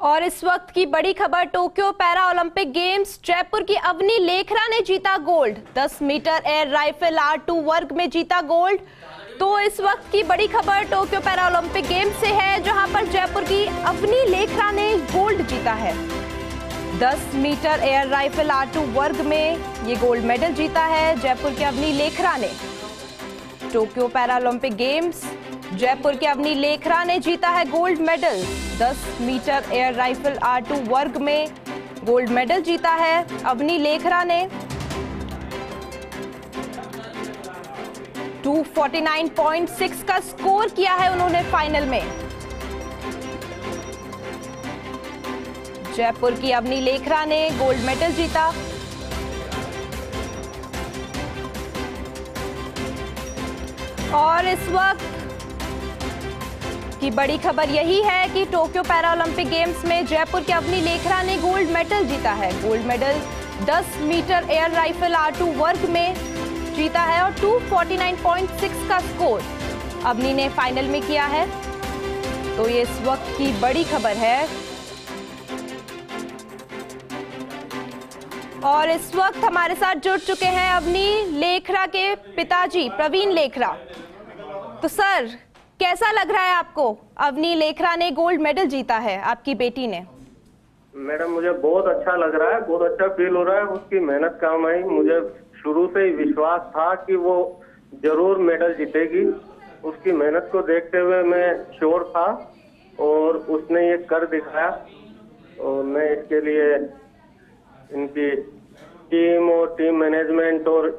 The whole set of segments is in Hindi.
और इस वक्त की बड़ी खबर, Tokyo para Olympic games, Jaipur की अवनी लेखरा ने जीता gold. 10 metre air rifle R2 वर्ग में जीता गोल्ड। तो इस वक्त की बड़ी खबर टोक्यो पैरा ओलंपिक गेम्स से है, जहां पर जयपुर की अवनी लेखरा ने गोल्ड जीता है। 10 मीटर एयर राइफल R2 वर्ग में ये गोल्ड मेडल जीता है जयपुर की अवनी लेखरा ने। Tokyo para Olympic games, Jaipur की अवनी लेखरा ने जीता है gold medal. 10 metre air rifle R2 वर्ग में गोल्ड मेडल जीता है अवनी लेखरा ने। 249.6 का स्कोर किया है उन्होंने फाइनल में। जयपुर की अवनी लेखरा ने गोल्ड मेडल जीता। और इस वक्त की बड़ी खबर यही है कि टोक्यो पैरा ओलंपिक गेम्स में जयपुर की अवनी लेखरा ने गोल्ड मेडल जीता है। Gold medal 10 metre air rifle R2 वर्ग में जीता है और 249.6 का स्कोर अवनी ने फाइनल में किया है। तो ये इस वक्त की बड़ी खबर है। और इस वक्त हमारे साथ जुड़ चुके हैं अवनी लेखरा के पिताजी प्रवीण लेखरा। तो सर, कैसा लग रहा है आपको? अवनी लेखरा ने गोल्ड मेडल जीता है, आपकी बेटी ने। मैडम, मुझे बहुत अच्छा लग रहा है, बहुत अच्छा फील हो रहा है। उसकी मेहनत काम आई। मुझे शुरू से ही विश्वास था कि वो जरूर मेडल जीतेगी। उसकी मेहनत को देखते हुए मैं श्योर था और उसने ये कर दिखाया। और मैं इसके लिए इनकी टीम और टीम मैनेजमेंट और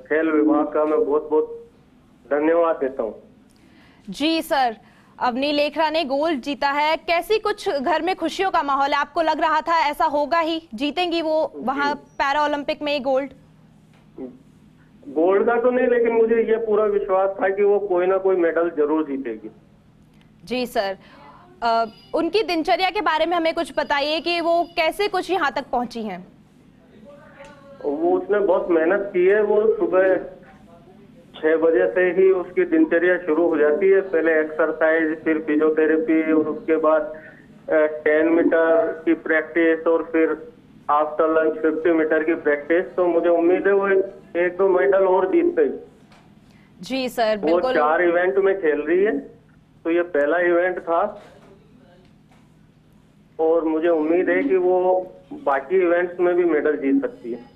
खेल विभाग का मैं बहुत बहुत धन्यवाद देता हूँ। जी सर, अवनी लेखरा ने गोल्ड जीता है। कैसी कुछ घर में खुशियों का माहौल है? आपको लग रहा था ऐसा होगा ही, जीतेंगी वो वहां पैरा ओलंपिक में गोल्ड? गोल्ड का तो नहीं, लेकिन मुझे ये पूरा विश्वास था कि वो कोई ना कोई मेडल जरूर जीतेगी। जी सर, उनकी दिनचर्या के बारे में हमें कुछ बताइए कि वो कैसे कुछ यहाँ तक पहुंची हैं। वो उसने बहुत मेहनत की है। वो सुबह 6 बजे से ही उसकी दिनचर्या शुरू हो जाती है। पहले एक्सरसाइज, फिर फिजियोथेरेपी और उसके बाद 10 मीटर की प्रैक्टिस और फिर आफ्टर लंच 50 मीटर की प्रैक्टिस। तो मुझे उम्मीद है वो 1-2 मेडल और जीत गई। जी सर, वो 4 इवेंट में खेल रही है, तो ये पहला इवेंट था और मुझे उम्मीद है कि वो बाकी इवेंट्स में भी मेडल जीत सकती है।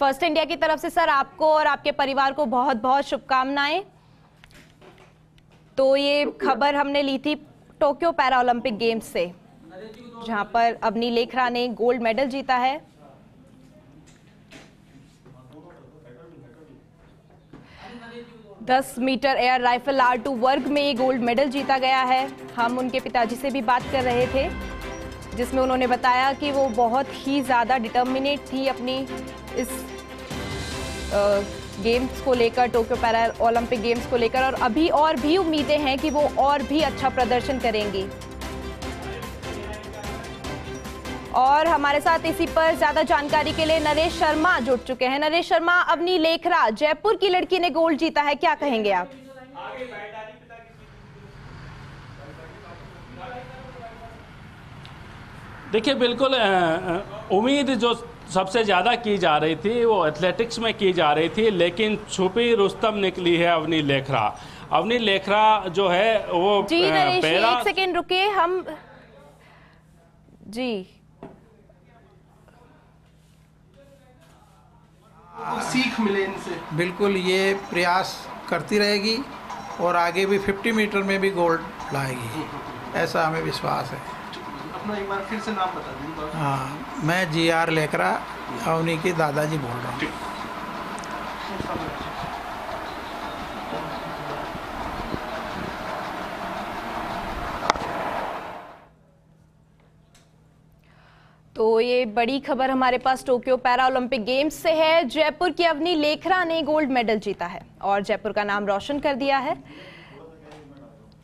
फर्स्ट इंडिया की तरफ से सर आपको और आपके परिवार को बहुत बहुत शुभकामनाएं। तो ये खबर हमने ली थी टोक्यो पैरा ओलंपिक गेम्स से, जहां पर अवनी लेखरा ने गोल्ड मेडल जीता है। दस मीटर एयर राइफल R2 वर्ग में ये गोल्ड मेडल जीता गया है। हम उनके पिताजी से भी बात कर रहे थे, जिसमें उन्होंने बताया कि वो बहुत ही ज़्यादा डिटर्मिनेट थी अपनी इस गेम्स को लेकर, टोक्यो पैरा ओलंपिक गेम्स को लेकर, और अभी और भी उम्मीदें हैं कि वो और भी अच्छा प्रदर्शन करेंगी। और हमारे साथ इसी पर ज्यादा जानकारी के लिए नरेश शर्मा जुड़ चुके हैं। नरेश शर्मा, अवनी लेखरा, जयपुर की लड़की ने गोल्ड जीता है, क्या कहेंगे आप? देखिए, बिल्कुल उम्मीद जो सबसे ज़्यादा की जा रही थी वो एथलेटिक्स में की जा रही थी, लेकिन छुपी रुस्तम निकली है अवनी लेखरा। अवनी लेखरा जो है वो जी नरेश, एक सेकेंड रुकिए। हम जी सीख मिले इनसे। बिल्कुल, ये प्रयास करती रहेगी और आगे भी 50 मीटर में भी गोल्ड लाएगी, ऐसा हमें विश्वास है। अपना एक बार फिर से नाम बता दीजिए। हाँ, मैं GR लेखरा, अवनी के दादाजी बोल रहा हूँ। तो ये बड़ी खबर हमारे पास टोक्यो पैरा ओलंपिक गेम्स से है। जयपुर की अवनी लेखरा ने गोल्ड मेडल जीता है और जयपुर का नाम रोशन कर दिया है।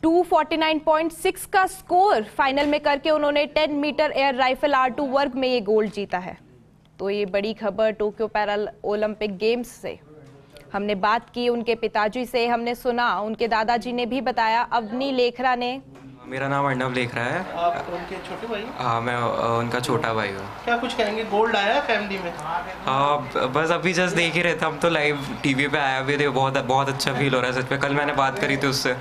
249.6 का स्कोर फाइनल में करके उन्होंने 10 मीटर एयर राइफल R2 वर्ग में ये गोल्ड जीता है। तो ये बड़ी खबर टोक्यो पैरा ओलंपिक गेम्स से। हमने बात की उनके पिताजी से, हमने सुना उनके दादाजी ने भी बताया। अवनी लेखरा ने। मेरा नाम अर्णव लेखरा है। आप उनके छोटे भाई? हाँ, मैं उनका छोटा भाई हूँ। क्या कुछ कहेंगे, गोल्ड आया फैमिली में? हाँ, बस अभी जस्ट देख ही रहे थे हम तो, लाइव टीवी पे आया भी थे। बहुत बहुत अच्छा फील हो रहा है सच में। कल मैंने बात करी थी उससे,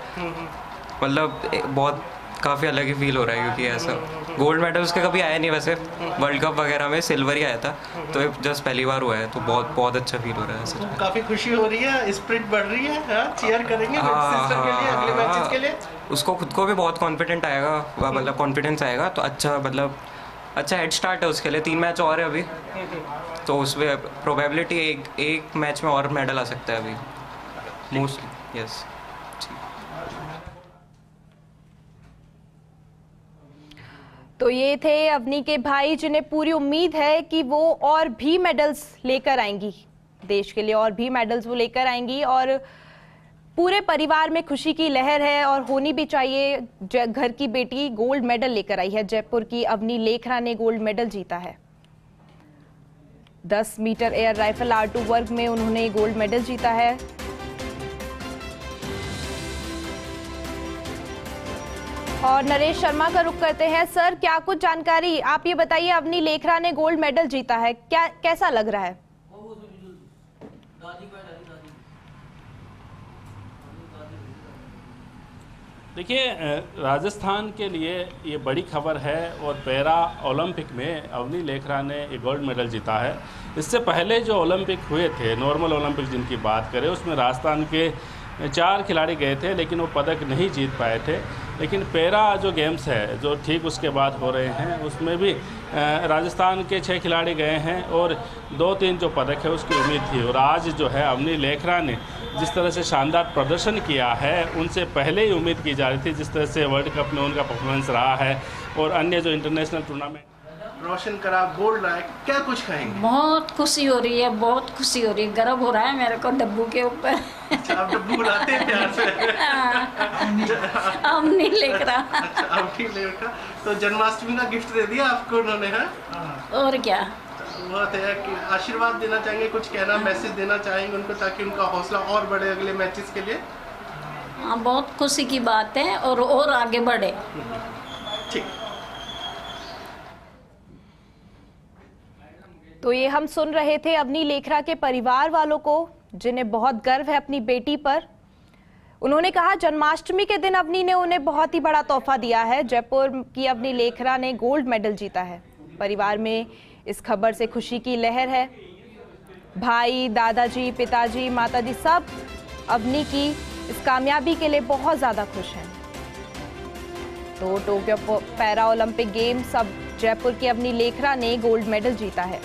मतलब बहुत काफ़ी अलग ही फील हो रहा है, क्योंकि ऐसा गोल्ड मेडल उसके कभी आया नहीं वैसे। वर्ल्ड कप वगैरह में सिल्वर ही आया था, तो जस्ट पहली बार हुआ है, तो बहुत बहुत अच्छा फील हो रहा है सच में। काफ़ी खुशी हो रही है, स्पिरिट बढ़ रही है। चीयर करेंगे सिस्टर के लिए अगले मैचेस के लिए। उसको खुद को भी बहुत कॉन्फिडेंट आएगा, मतलब कॉन्फिडेंस आएगा, तो अच्छा, मतलब अच्छा हेड स्टार्ट है उसके लिए। 3 मैच और है अभी, तो उसमें प्रोबेबिलिटी एक मैच में और मेडल आ सकता है अभी मोस्टली। यस। तो ये थे अवनी के भाई, जिन्हें पूरी उम्मीद है कि वो और भी मेडल्स लेकर आएंगी, देश के लिए और भी मेडल्स वो लेकर आएंगी। और पूरे परिवार में खुशी की लहर है और होनी भी चाहिए। घर की बेटी गोल्ड मेडल लेकर आई है। जयपुर की अवनी लेखरा ने गोल्ड मेडल जीता है। 10 मीटर एयर राइफल R2 वर्ग में उन्होंने गोल्ड मेडल जीता है। और नरेश शर्मा का रुख करते हैं। सर, क्या कुछ जानकारी आप ये बताइए, अवनी लेखरा ने गोल्ड मेडल जीता है, क्या कैसा लग रहा है? देखिए, राजस्थान के लिए ये बड़ी खबर है और पैरा ओलंपिक में अवनी लेखरा ने ये गोल्ड मेडल जीता है। इससे पहले जो ओलंपिक हुए थे, नॉर्मल ओलंपिक जिनकी बात करें, उसमें राजस्थान के 4 खिलाड़ी गए थे, लेकिन वो पदक नहीं जीत पाए थे। लेकिन पैरा जो गेम्स है, जो ठीक उसके बाद हो रहे हैं, उसमें भी राजस्थान के 6 खिलाड़ी गए हैं और 2-3 जो पदक है उसकी उम्मीद थी। और आज जो है अवनी लेखरा ने जिस तरह से शानदार प्रदर्शन किया है, उनसे पहले ही उम्मीद की जा रही थी। जिस तरह से वर्ल्ड कप में उनका परफॉर्मेंस रहा है और अन्य जो इंटरनेशनल टूर्नामेंट रोशन करा, गोल्ड लाए, क्या कुछ कहेंगे? बहुत खुशी हो रही है, बहुत खुशी हो रही है। गर्व हो रहा है मेरे को डब्बू के ऊपर। अच्छा, आप डब्बू बुलाते हैं प्यार से? अवनी लेखरा। अच्छा, अवनी लेखरा। तो जन्माष्टमी का गिफ्ट दे दिया आपको उन्होंने? है और क्या, बात है कि आशीर्वाद देना चाहेंगे, कुछ कहना, मैसेज देना चाहेंगे उनको, ताकि उनका हौसला और बढ़े अगले मैचेस के लिए? हाँ, बहुत खुशी की बात है और आगे बढ़े। ठीक। तो ये हम सुन रहे थे अवनी लेखरा के परिवार वालों को, जिन्हें बहुत गर्व है अपनी बेटी पर। उन्होंने कहा जन्माष्टमी के दिन अवनी ने उन्हें बहुत ही बड़ा तोहफा दिया है। जयपुर की अवनी लेखरा ने गोल्ड मेडल जीता है। परिवार में इस खबर से खुशी की लहर है। भाई, दादाजी, पिताजी, माताजी सब अवनी की इस कामयाबी के लिए बहुत ज़्यादा खुश हैं। तो टोक्यो पैरा ओलंपिक गेम्स, अब जयपुर की अवनी लेखरा ने गोल्ड मेडल जीता है।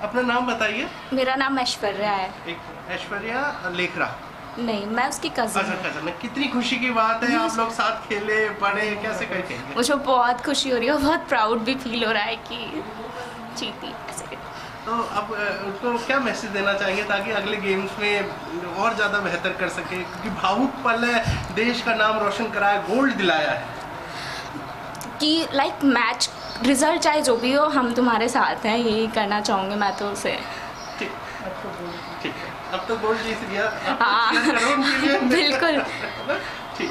अपना नाम बताइए। मेरा नाम ऐश्वर्या है। एक ऐश्वर्या लेखरा? नहीं, मैं उसकी कजिन हूँ। अच्छा, कितनी खुशी की बात है, आप लोग साथ खेले, पढ़े, कैसे कहेंगे? मुझे बहुत खुशी हो रही है, बहुत प्राउड भी फील हो रहा है कि जीती ऐसे। तो अब उनको क्या मैसेज देना चाहेंगे ताकि अगले गेम्स में और ज़्यादा बेहतर कर सके, क्योंकि भावुक पल है, देश का नाम रोशन कराया, गोल्ड दिलाया है, कि लाइक मैच रिजल्ट चाहे जो भी हो, हम तुम्हारे साथ हैं, यही करना चाहूँगी मैं तो उसे। ठीक ठीक है, अब तो गोल्ड जीत गया। हाँ बिल्कुल। ठीक,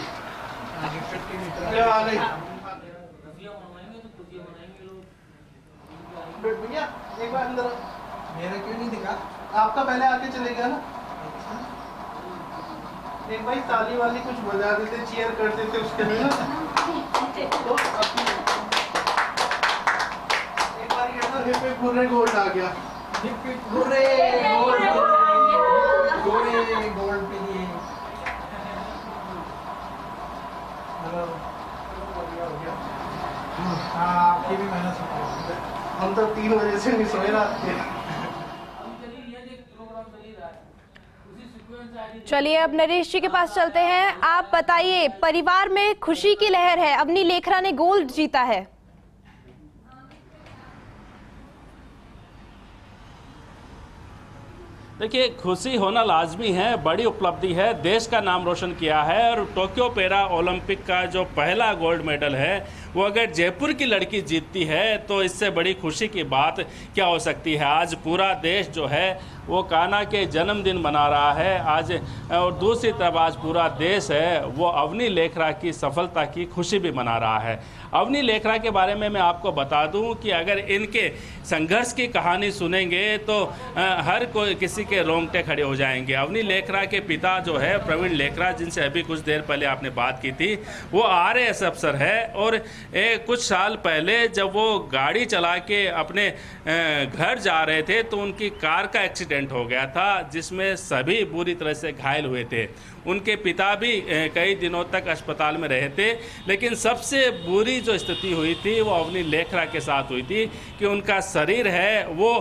भैया एक बार अंदर। मेरा क्यों नहीं दिखा? आपका पहले आके चलेगा ना। एक भाई ताली वाली कुछ बजा देते, चीयर कर देते उसके लिए ना। तो एक बार कहता हिप हिप हुर्रे, गोल्ड आ गया। हिप हिप हुर्रे, गोल्ड के लिए। हेलो, हाँ, आपकी भी मेहनत सफल। हम तो 3 बजे से नहीं सोए रात के। चलिए अब नरेश जी के पास चलते हैं। आप बताइए, परिवार में खुशी की लहर है, अवनी लेखरा ने गोल्ड जीता है। देखिए, खुशी होना लाजमी है, बड़ी उपलब्धि है, देश का नाम रोशन किया है। और टोक्यो पैरा ओलंपिक का जो पहला गोल्ड मेडल है वो अगर जयपुर की लड़की जीतती है तो इससे बड़ी खुशी की बात क्या हो सकती है। आज पूरा देश जो है वो कान्हा के जन्मदिन मना रहा है आज, और दूसरी तरफ आज पूरा देश है वो अवनी लेखरा की सफलता की खुशी भी मना रहा है। अवनी लेखरा के बारे में मैं आपको बता दूं कि अगर इनके संघर्ष की कहानी सुनेंगे तो हर कोई किसी के रोंगटे खड़े हो जाएंगे। अवनी लेखरा के पिता जो है प्रवीण लेखरा, जिनसे अभी कुछ देर पहले आपने बात की थी, वो RAS अफसर है। और कुछ साल पहले जब वो गाड़ी चला के अपने घर जा रहे थे तो उनकी कार का एक्सीडेंट हो गया था, जिसमें सभी बुरी तरह से घायल हुए थे। उनके पिता भी कई दिनों तक अस्पताल में रहे थे, लेकिन सबसे बुरी जो स्थिति हुई थी वो अवनी लेखरा के साथ हुई थी कि उनका शरीर है वो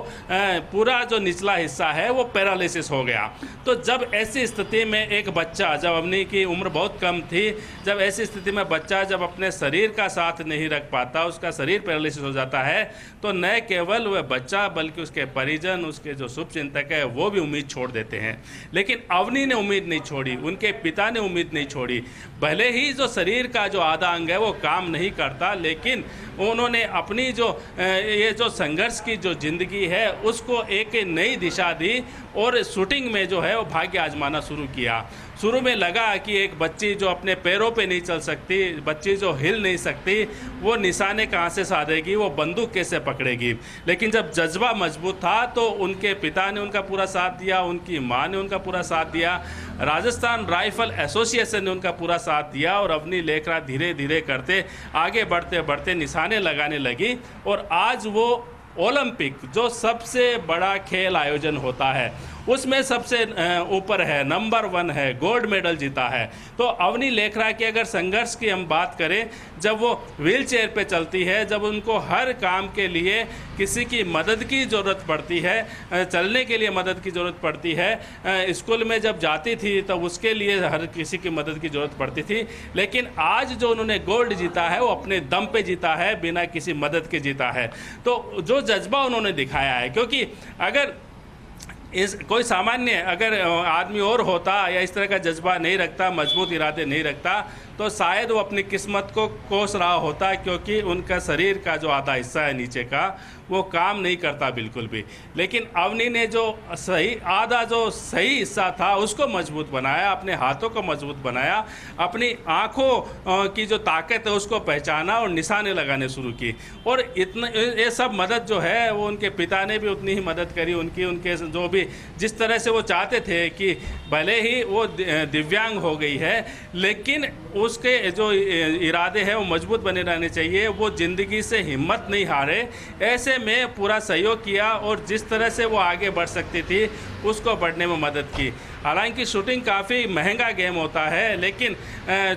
पूरा जो निचला हिस्सा है वो पैरालिसिस हो गया। तो जब ऐसी स्थिति में एक बच्चा, जब अवनी की उम्र बहुत कम थी, जब ऐसी स्थिति में बच्चा जब अपने शरीर का साथ नहीं रख पाता, उसका शरीर पैरालिसिस हो जाता है, तो न केवल वह बच्चा बल्कि उसके परिजन, उसके जो शुभचिंतक है वो भी उम्मीद छोड़ देते हैं। लेकिन अवनी ने उम्मीद नहीं छोड़ी, उनके पिता ने उम्मीद नहीं छोड़ी। भले ही जो शरीर का जो आधा अंग है वो काम नहीं करता, लेकिन उन्होंने अपनी जो ये जो संघर्ष की जो जिंदगी है उसको एक नई दिशा दी और शूटिंग में जो है वो भाग्य आजमाना शुरू किया। शुरू में लगा कि एक बच्ची जो अपने पैरों पे नहीं चल सकती, बच्ची जो हिल नहीं सकती, वो निशाने कहाँ से साधेगी, वो बंदूक कैसे पकड़ेगी। लेकिन जब जज्बा मजबूत था तो उनके पिता ने उनका पूरा साथ दिया, उनकी माँ ने उनका पूरा साथ दिया, राजस्थान राइफल एसोसिएशन ने उनका पूरा साथ दिया और अवनी लेखरा धीरे धीरे करते आगे बढ़ते बढ़ते निशाने लगाने लगी। और आज वो ओलंपिक, जो सबसे बड़ा खेल आयोजन होता है, उसमें सबसे ऊपर है, नंबर 1 है, गोल्ड मेडल जीता है। तो अवनी लेखरा की अगर संघर्ष की हम बात करें, जब वो व्हील चेयर पे चलती है, जब उनको हर काम के लिए किसी की मदद की ज़रूरत पड़ती है, चलने के लिए मदद की ज़रूरत पड़ती है, स्कूल में जब जाती थी तब उसके लिए हर किसी की मदद की ज़रूरत पड़ती थी, लेकिन आज जो उन्होंने गोल्ड जीता है वो अपने दम पे जीता है, बिना किसी मदद के जीता है। तो जो जज्बा उन्होंने दिखाया है, क्योंकि अगर कोई सामान्य अगर आदमी और होता या इस तरह का जज्बा नहीं रखता, मजबूत इरादे नहीं रखता, तो शायद वो अपनी किस्मत को कोस रहा होता, क्योंकि उनका शरीर का जो आधा हिस्सा है नीचे का वो काम नहीं करता बिल्कुल भी। लेकिन अवनी ने जो आधा जो सही हिस्सा था उसको मजबूत बनाया, अपने हाथों को मजबूत बनाया, अपनी आँखों की जो ताकत है उसको पहचाना और निशाने लगाने शुरू की। और इतना ये सब मदद जो है वो उनके पिता ने भी उतनी ही मदद करी, उनके जो भी जिस तरह से वो चाहते थे कि भले ही वो दिव्यांग हो गई है लेकिन उसके जो इरादे हैं वो मजबूत बने रहने चाहिए, वो ज़िंदगी से हिम्मत नहीं हारे, ऐसे में पूरा सहयोग किया और जिस तरह से वो आगे बढ़ सकती थी उसको बढ़ने में मदद की। हालांकि शूटिंग काफ़ी महंगा गेम होता है, लेकिन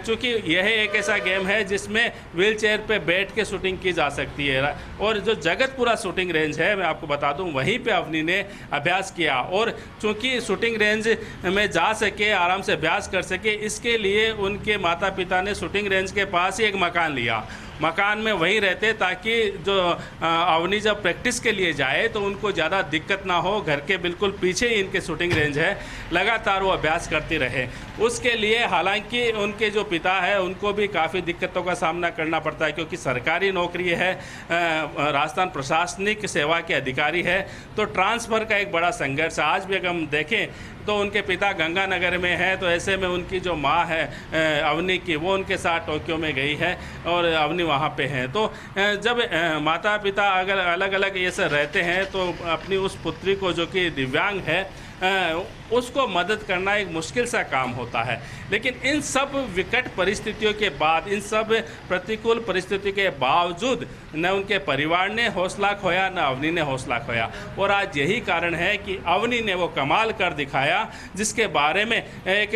चूँकि यह एक ऐसा गेम है जिसमें व्हील चेयर पर बैठ के शूटिंग की जा सकती है। और जो जगतपुरा शूटिंग रेंज है, मैं आपको बता दूं, वहीं पे अवनी ने अभ्यास किया। और चूँकि शूटिंग रेंज में जा सके, आराम से अभ्यास कर सके, इसके लिए उनके माता पिता ने शूटिंग रेंज के पास ही एक मकान लिया। मकान में वहीं रहते ताकि जो अवनी जब प्रैक्टिस के लिए जाए तो उनको ज़्यादा दिक्कत ना हो। घर के बिल्कुल पीछे ही इनके शूटिंग रेंज है, लगातार वो अभ्यास करती रहे। उसके लिए हालांकि उनके जो पिता है उनको भी काफ़ी दिक्कतों का सामना करना पड़ता है, क्योंकि सरकारी नौकरी है, राजस्थान प्रशासनिक सेवा के अधिकारी है, तो ट्रांसफ़र का एक बड़ा संघर्ष। आज भी अगर हम देखें तो उनके पिता गंगानगर में है, तो ऐसे में उनकी जो माँ है अवनी की, वो उनके साथ टोक्यो में गई है और अवनी वहाँ पे हैं। तो जब माता पिता अगर अलग अलग ऐसे रहते हैं तो अपनी उस पुत्री को जो कि दिव्यांग है उसको मदद करना एक मुश्किल सा काम होता है। लेकिन इन सब विकट परिस्थितियों के बाद, इन सब प्रतिकूल परिस्थितियों के बावजूद न उनके परिवार ने हौसला खोया, न अवनी ने हौसला खोया। और आज यही कारण है कि अवनी ने वो कमाल कर दिखाया जिसके बारे में एक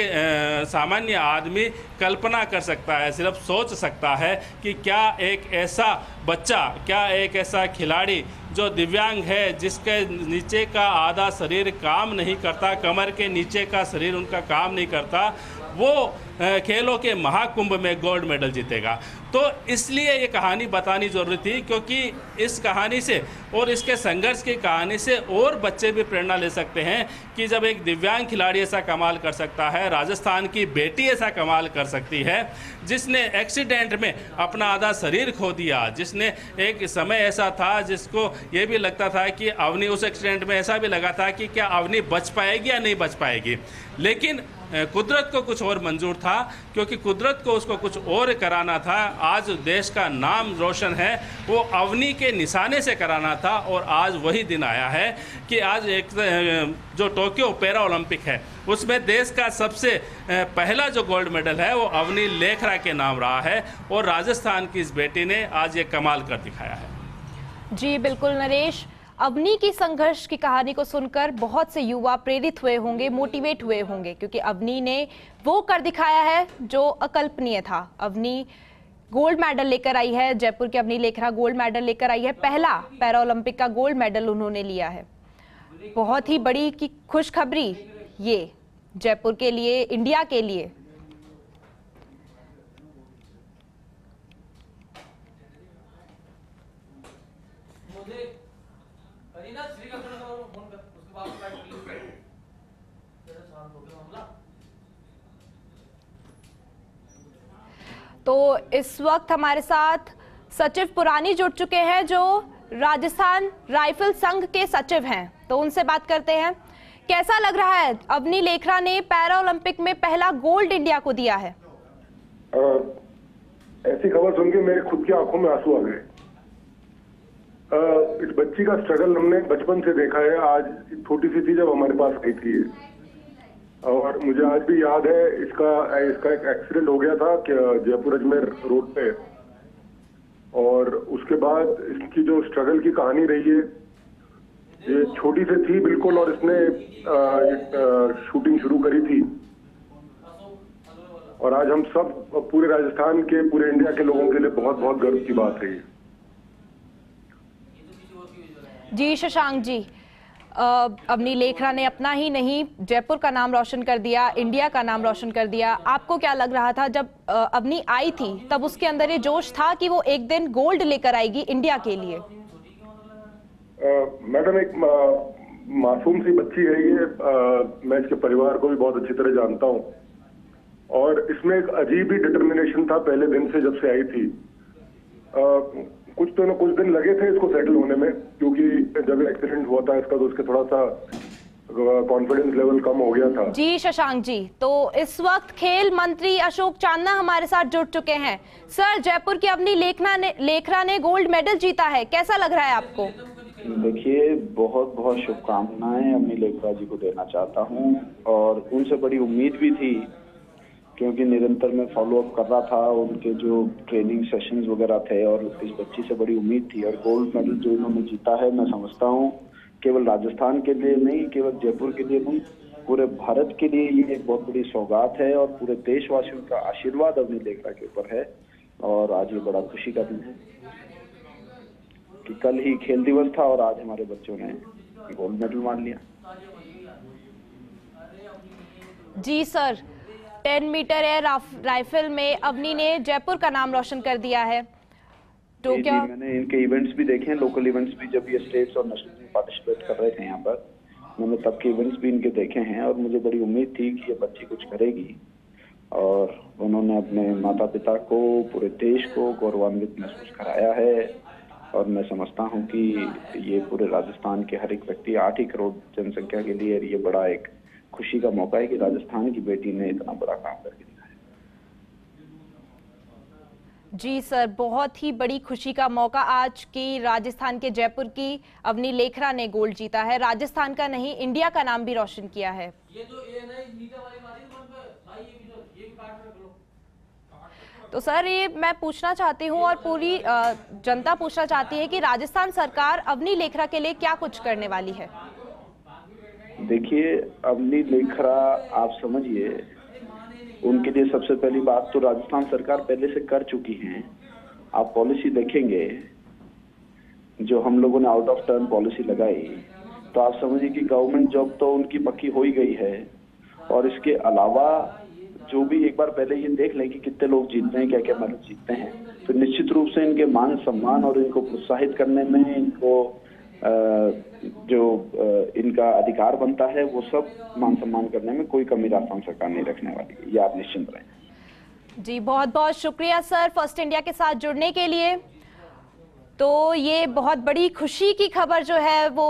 सामान्य आदमी कल्पना कर सकता है, सिर्फ सोच सकता है कि क्या एक ऐसा बच्चा, क्या एक ऐसा खिलाड़ी जो दिव्यांग है, जिसके नीचे का आधा शरीर काम नहीं करता, कमर के नीचे का शरीर उनका काम नहीं करता, वो खेलों के महाकुंभ में गोल्ड मेडल जीतेगा। तो इसलिए ये कहानी बतानी ज़रूरी थी, क्योंकि इस कहानी से और इसके संघर्ष की कहानी से और बच्चे भी प्रेरणा ले सकते हैं कि जब एक दिव्यांग खिलाड़ी ऐसा कमाल कर सकता है, राजस्थान की बेटी ऐसा कमाल कर सकती है, जिसने एक्सीडेंट में अपना आधा शरीर खो दिया, जिसने एक समय ऐसा था जिसको ये भी लगता था कि अवनी, उस एक्सीडेंट में ऐसा भी लगा था कि क्या अवनी बच पाएगी या नहीं बच पाएगी, लेकिन कुदरत को कुछ और मंजूर था, क्योंकि कुदरत को उसको कुछ और कराना था। आज देश का नाम रोशन है वो अवनी के निशाने से कराना था, और आज वही दिन आया है कि आज एक जो टोक्यो पैरा ओलंपिक है उसमें देश का सबसे पहला जो गोल्ड मेडल है वो अवनी लेखरा के नाम रहा है, और राजस्थान की इस बेटी ने आज ये कमाल कर दिखाया है। जी बिल्कुल नरेश, अवनी की संघर्ष की कहानी को सुनकर बहुत से युवा प्रेरित हुए होंगे, मोटिवेट हुए होंगे, क्योंकि अवनी ने वो कर दिखाया है जो अकल्पनीय था। अवनी गोल्ड मेडल लेकर आई है, जयपुर की अवनी लेखरा गोल्ड मेडल लेकर आई है, पहला पैरा ओलंपिक का गोल्ड मेडल उन्होंने लिया है। बहुत ही बड़ी की खुशखबरी ये जयपुर के लिए, इंडिया के लिए। तो इस वक्त हमारे साथ सचिव पुरानी जुड़ चुके हैं, जो राजस्थान राइफल संघ के सचिव हैं, तो उनसे बात करते हैं। कैसा लग रहा है, अवनी लेखरा ने पैरा ओलंपिक में पहला गोल्ड इंडिया को दिया है? ऐसी खबर सुन के मेरे खुद की आंखों में आंसू आ गए। इस बच्ची का स्ट्रगल हमने बचपन से देखा है। आज छोटी सी थी जब हमारे पास आई थी, और मुझे आज भी याद है इसका एक एक्सीडेंट हो गया था कि जयपुर अजमेर रोड पे, और उसके बाद इसकी जो स्ट्रगल की कहानी रही है, ये छोटी सी थी बिल्कुल, और इसने शूटिंग शुरू करी थी, और आज हम सब पूरे राजस्थान के, पूरे इंडिया के लोगों के लिए बहुत बहुत गर्व की बात है। जी शशांक जी, अवनी लेखरा ने अपना ही नहीं जयपुर का नाम रोशन कर दिया, इंडिया का नाम रोशन कर दिया। आपको क्या लग रहा था जब अवनी आई थी, तब उसके अंदर ये जोश था कि वो एक दिन गोल्ड लेकर आएगी इंडिया के लिए? मैडम, एक मासूम सी बच्ची है ये। मैं इसके परिवार को भी बहुत अच्छी तरह जानता हूँ, और इसमें एक अजीब ही डिटर्मिनेशन था पहले दिन से, जब से आई थी। कुछ दिन लगे थे इसको सेटल होने में, क्योंकि जब एक्सीडेंट हुआ था इसका, तो उसके थोड़ा सा कॉन्फिडेंस लेवल कम हो गया था। जी शशांक जी, तो इस वक्त खेल मंत्री अशोक चांदना हमारे साथ जुड़ चुके हैं। सर, जयपुर की अवनी लेखरा ने गोल्ड मेडल जीता है, कैसा लग रहा है आपको? देखिए, बहुत बहुत शुभकामनाएं अवनी लेखरा जी को देना चाहता हूं, और उनसे बड़ी उम्मीद भी थी, क्योंकि निरंतर मैं फॉलो अप कर रहा था उनके जो ट्रेनिंग सेशंस वगैरह थे, और इस बच्ची से बड़ी उम्मीद थी। और गोल्ड मेडल जो इन्होंने जीता है, मैं समझता हूँ केवल राजस्थान के लिए नहीं, केवल जयपुर के लिए नहीं, पूरे भारत के लिए ये एक बहुत बड़ी सौगात है, और पूरे देशवासियों का आशीर्वाद अवनी लेखरा के ऊपर है। और आज ये बड़ा खुशी का दिन है कि कल ही खेल दिवस था, और आज हमारे बच्चों ने गोल्ड मेडल मान लिया। जी सर, 10 मीटर एयर राइफल में अवनी ने जयपुर का नाम रोशन कर दिया है। तो क्या मैंने इनके इवेंट्स भी देखे हैं, लोकल इवेंट्स भी, जब ये स्टेट्स और नेशनल में पार्टिसिपेट कर रहे थे यहाँ पर, मैंने तब के इवेंट्स भी इनके देखे हैं, और मुझे बड़ी उम्मीद थी कि ये बच्ची कुछ करेगी। और उन्होंने अपने माता पिता को, पूरे देश को गौरवान्वित महसूस कराया है। और मैं समझता हूँ कि ये पूरे राजस्थान के हर एक व्यक्ति, 8 ही करोड़ जनसंख्या के लिए ये बड़ा एक खुशी का मौका है कि राजस्थान की बेटी ने इतना बड़ा काम करके दिखाया। जी सर, बहुत ही बड़ी खुशी का मौका। आज की राजस्थान के जयपुर की अवनी लेखरा ने गोल्ड जीता है, राजस्थान का नहीं इंडिया का नाम भी रोशन किया है। तो सर, ये मैं पूछना चाहती हूँ, और पूरी जनता पूछना चाहती है कि राजस्थान सरकार अवनी लेखरा के लिए क्या कुछ करने वाली है? देखिए, अवनी लेखरा, आप समझिए, उनके लिए सबसे पहली बात तो राजस्थान सरकार पहले से कर चुकी है। आप पॉलिसी देखेंगे जो हम लोगों ने आउट ऑफ टर्न पॉलिसी लगाई, तो आप समझिए कि गवर्नमेंट जॉब तो उनकी पक्की हो ही गई है, और इसके अलावा जो भी एक बार पहले ये देख लें कि कितने लोग जीतते हैं, क्या क्या मेडल जीतते हैं, तो निश्चित रूप से इनके मान सम्मान और इनको प्रोत्साहित करने में, इनको इनका अधिकार बनता है, वो सब मान सम्मान करने में कोई कमी राजस्थान सरकार नहीं रखने वाली है, ये आप निश्चिंत रहें। जी बहुत बहुत शुक्रिया सर फर्स्ट इंडिया के साथ जुड़ने के लिए। तो ये बहुत बड़ी खुशी की खबर जो है वो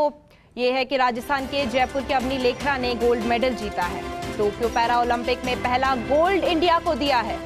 ये है कि राजस्थान के जयपुर के अवनी लेखरा ने गोल्ड मेडल जीता है। टोक्यो पैरा ओलंपिक में पहला गोल्ड इंडिया को दिया है।